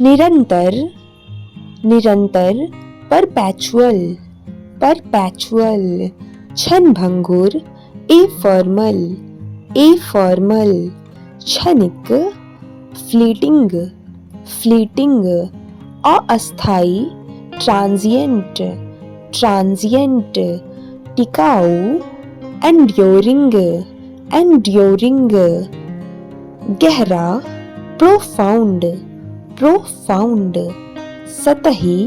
निरंतर, निरंतर, perpetual, perpetual, क्षणभंगुर, एफॉर्मल, एफॉर्मल, क्षणिक, फ्लीटिंग, फ्लीटिंग, अस्थायी, ट्रांजिएंट, ट्रांजिएंट, टिकाऊ, एंड्योरिंग, एंड्योरिंग, गहरा, प्रोफाउंड, प्रोफाउंड, सतही,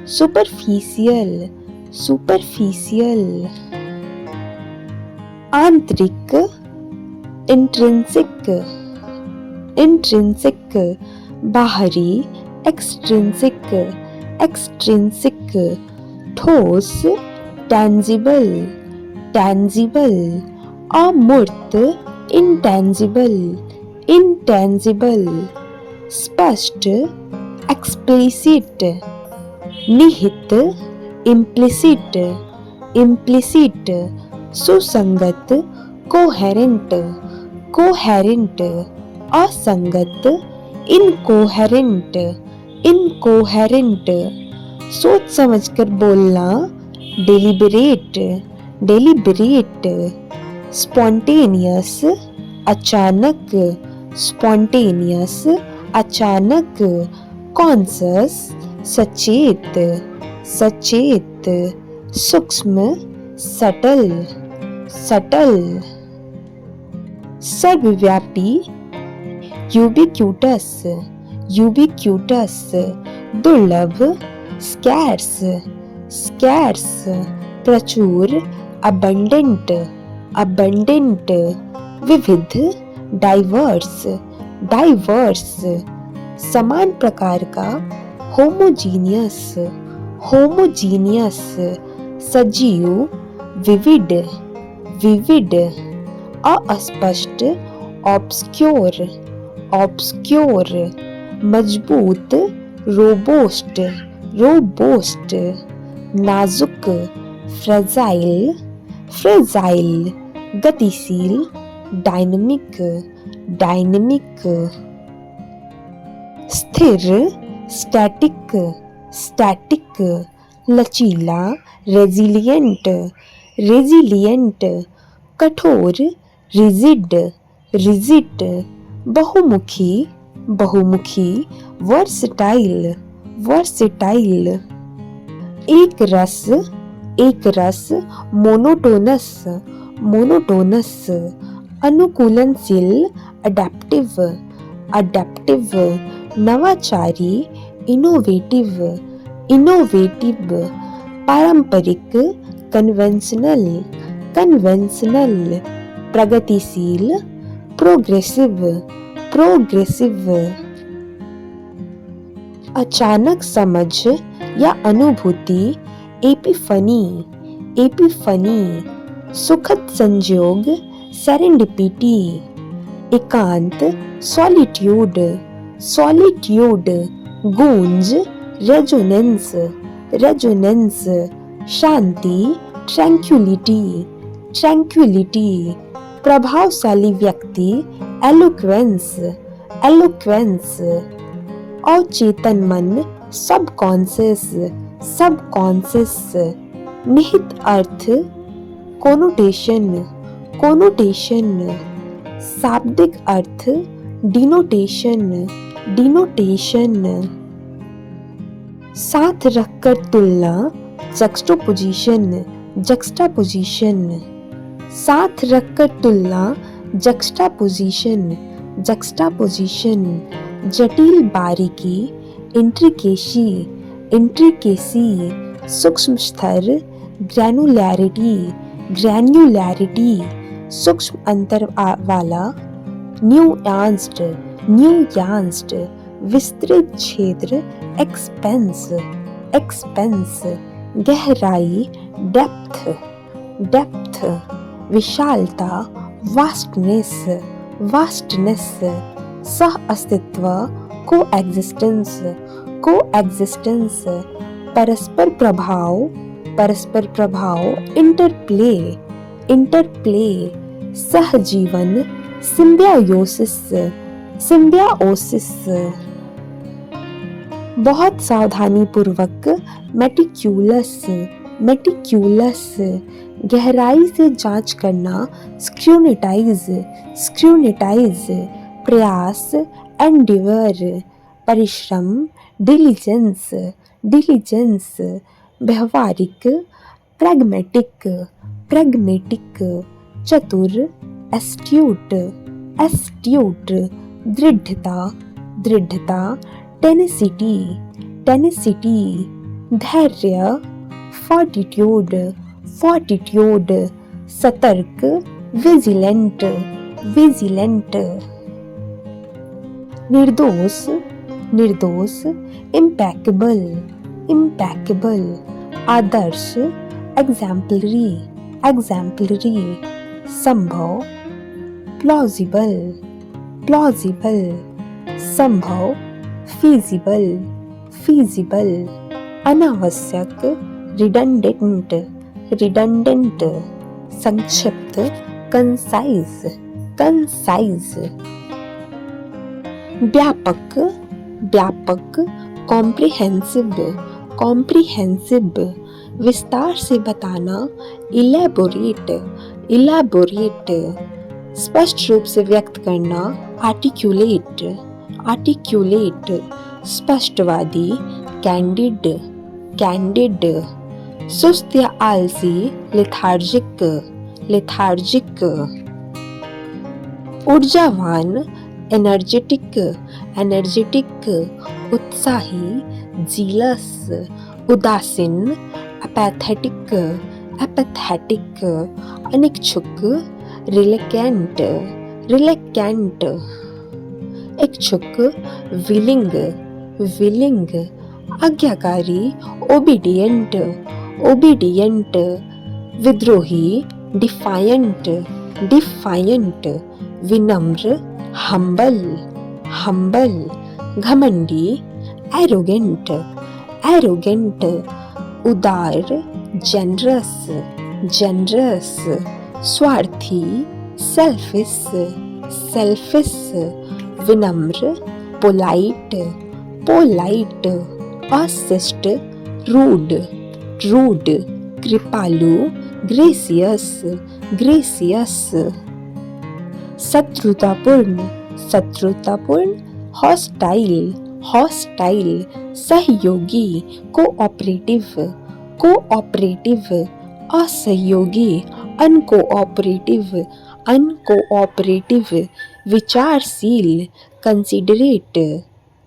सुपरफिशियल, सुपरफिशियल, आंतरिक, इंट्रिंसिक, इंट्रिंसिक, बाहरी, एक्सट्रिंसिक, एक्सट्रिंसिक, ठोस, टेंजिबल, टेंजिबल, अमूर्त, इंटेंजिबल, इंटेंजिबल, स्पष्ट, एक्सप्लिसिट, निहित, इम्प्लिसिट, इम्प्लिसिट, सुसंगत, कोहेरेंट, कोहेरेंट, असंगत, इनकोहेरेंट, इनकोहेरेंट, सोच समझकर बोलना, डेलिबरेट, डेलिबरेट, स्पॉन्टेनियस, अचानक, स्पॉन्टेनियस, अचानक, कॉन्सस, सचेत, सचेत, सूक्ष्म, सटल, सटल, सर्वव्यापी, यूबिक्यूटस, यूबिक्यूटस, दुर्लभ, स्कैर्स, स्कैर्स, प्रचुर, अबंडेंट, अबंडेंट, विविध, डाइवर्स, डाइवर्स, समान प्रकार का, होमोजीनियस, होमोजीनियस, सजीव, विविड, विविड, अस्पष्ट, ऑब्स्क्योर, ऑब्स्क्योर, मजबूत, रोबोस्ट, रोबोस्ट, नाजुक, फ्रेजाइल, फ्रेजाइल, गतिशील, डायनामिक, डायनामिक, स्थिर, स्टैटिक, स्टैटिक, लचीला, रेजिलिएंट, रेजिलिएंट, कठोर, रिजिड, रिजिड, बहुमुखी, बहुमुखी, वर्सटाइल, वर्सटाइल, एक रस, एक रस, मोनोटोनस, मोनोटोनस, अनुकूलनशील, अडैप्टिव, अडैप्टिव, नवाचारी, इनोवेटिव, इनोवेटिव, पारंपरिक, कन्वेंशनल, कन्वेंशनल, प्रगतिशील, प्रोग्रेसिव, प्रोग्रेसिव, अचानक समझ या अनुभूति, एपिफनी, एपिफनी, सुखद संयोग, सेरेंडिपिटी, एकांत, सॉलिट्यूड, सॉलिट्यूड, गूंज, रेजोनेंस, रेजोनेंस, शांति, ट्रैंक्विलिटी, ट्रैंक्विलिटी, प्रभावशाली व्यक्ति, एलोक्वेंस, एलोक्वेंस, अचेतन मन, सबकॉन्शियस, सबकॉन्शियस, निहित अर्थ, कोनोटेशन, कोनोटेशन, शाब्दिक अर्थ, डिनोटेशन, डिनोटेशन, साथ रखकर तुलना, जक्स्टापोजिशन, जक्स्टापोजिशन, साथ रखकर तुलना, जक्स्टापोजिशन, जक्स्टापोजिशन, जटिल बारीकी, इंट्रिकेसी, इंट्रिकेसी, सूक्ष्म स्तर, ग्रैनुलैरिटी, ग्रैन्युलैरिटी, सूक्ष्म अंतर वाला, न्यूआंस्ड, न्यूआंस्ड, विस्तृत क्षेत्र, एक्सपेंस, एक्सपेंस, गहराई, डेप्थ, डेप्थ, विशालता, वास्टनेस, वास्टनेस, सह अस्तित्व, को एग्जिस्टेंस, को एग्जिस्टेंस, परस्पर प्रभाव, परस्पर प्रभाव, इंटरप्ले, इंटरप्ले, सहजीवन, सिम्बियोसिस, सिम्बियोसिस, बहुत सावधानी पूर्वक, मेटिक्यूलस, मेटिक्यूलस, गहराई से जांच करना, स्क्रूनिटाइज, स्क्रूनिटाइज, प्रयास, एंडिवर, परिश्रम, डिलीजेंस, डिलीजेंस, व्यवहारिक, प्रैग्मेटिक, प्रैग्मेटिक, चतुर, एस्ट्यूट, एस्ट्यूट, दृढ़ता, दृढ़ता, टेनेसिटी, टेनेसिटी, धैर्य, फोर्टिट्यूड, फोर्टिट्यूड, सतर्क, विजिलेंट, विजिलेंट, निर्दोष, निर्दोष, इम्पैकेबल, इम्पैकेबल, आदर्श, एग्जाम्पलरी, एग्जाम्पलरी, संभव, प्लॉजिबल, प्लॉजिबल, संभव, फीजिबल, फीजिबल, अनावश्यक, रिडंडेंट, रिडंडेंट, संक्षिप्त, कंसाइज, कंसाइज, व्यापक, व्यापक, कॉम्प्रिहेंसिव, कॉम्प्रिहेंसिव, विस्तार से बताना, इलेबोरेट, इलेबोरेट, स्पष्ट रूप से व्यक्त करना, आर्टिक्यूलेट, आर्टिक्यूलेट, स्पष्टवादी, कैंडिड, कैंडिड, सुस्त या आलसी, लेथार्जिक, लेथार्जिक, ऊर्जावान, एनर्जेटिक, एनर्जेटिक, उत्साही, जीलस, उदासीन, अपैथेटिक, अपैथेटिक, अनिच्छुक, रिलेकेंट, रिलेकेंट, इच्छुक, विलिंग, विलिंग, आज्ञाकारी, ओबीडियंट, ओबीडियंट, विद्रोही, डिफायंट, डिफायंट, विनम्र, हम्बल, हम्बल, घमंडी, एरोगेंट, एरोगेंट, उदार, जेनरस, जेनरस, स्वार्थी, सेल्फिश, सेल्फिश, विनम्र, पोलाइट, पोलाइट, अशिष्ट, रूड, रूड, कृपालु, ग्रेसियस, ग्रेसियस, शत्रुतापूर्ण, शत्रुतापूर्ण, हॉस्टाइल, हॉस्टाइल, सहयोगी, कोऑपरेटिव, कोऑपरेटिव, असहयोगी, अनकोऑपरेटिव, अनकोऑपरेटिव, विचारशील, कंसिडरेट,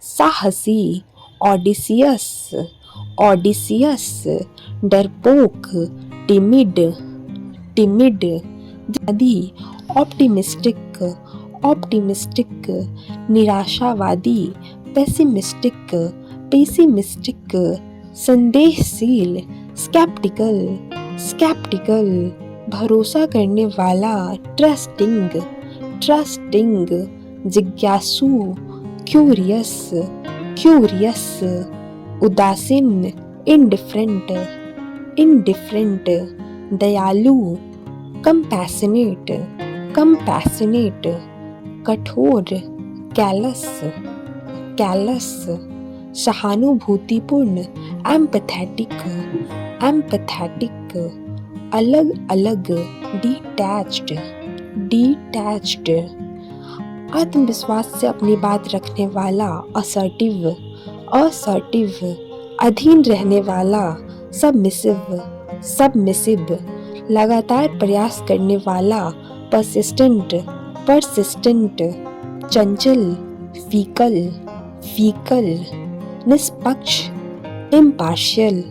साहसी, ऑडिसियस, ऑडिसियस, डरपोक, टिमिड, टिमिड, आदि, ऑप्टिमिस्टिक, ऑप्टिमिस्टिक, निराशावादी, पेसिमिस्टिक, पेसिमिस्टिक, संदेहशील, स्केप्टिकल, स्केप्टिकल, भरोसा करने वाला, ट्रस्टिंग, ट्रस्टिंग, जिज्ञासु, क्यूरियस, क्यूरियस, उदासीन, इंडिफरेंट, इंडिफरेंट, दयालु, कंपैशनेट, कंपैशनेट, कठोर, कैलस, कैलस, सहानुभूतिपूर्ण, एम्पैथेटिक, एम्पैथेटिक, अलग अलग, डिटैच्ड, डिटैच्ड, आत्मविश्वास से अपनी बात रखने वाला, असर्टिव, असर्टिव, अधीन रहने वाला, सबमिसिव, सबमिसिव, लगातार प्रयास करने वाला, परसिस्टेंट, परसिस्टेंट, चंचल, फीकल, फीकल, निष्पक्ष, इम्पार्शियल,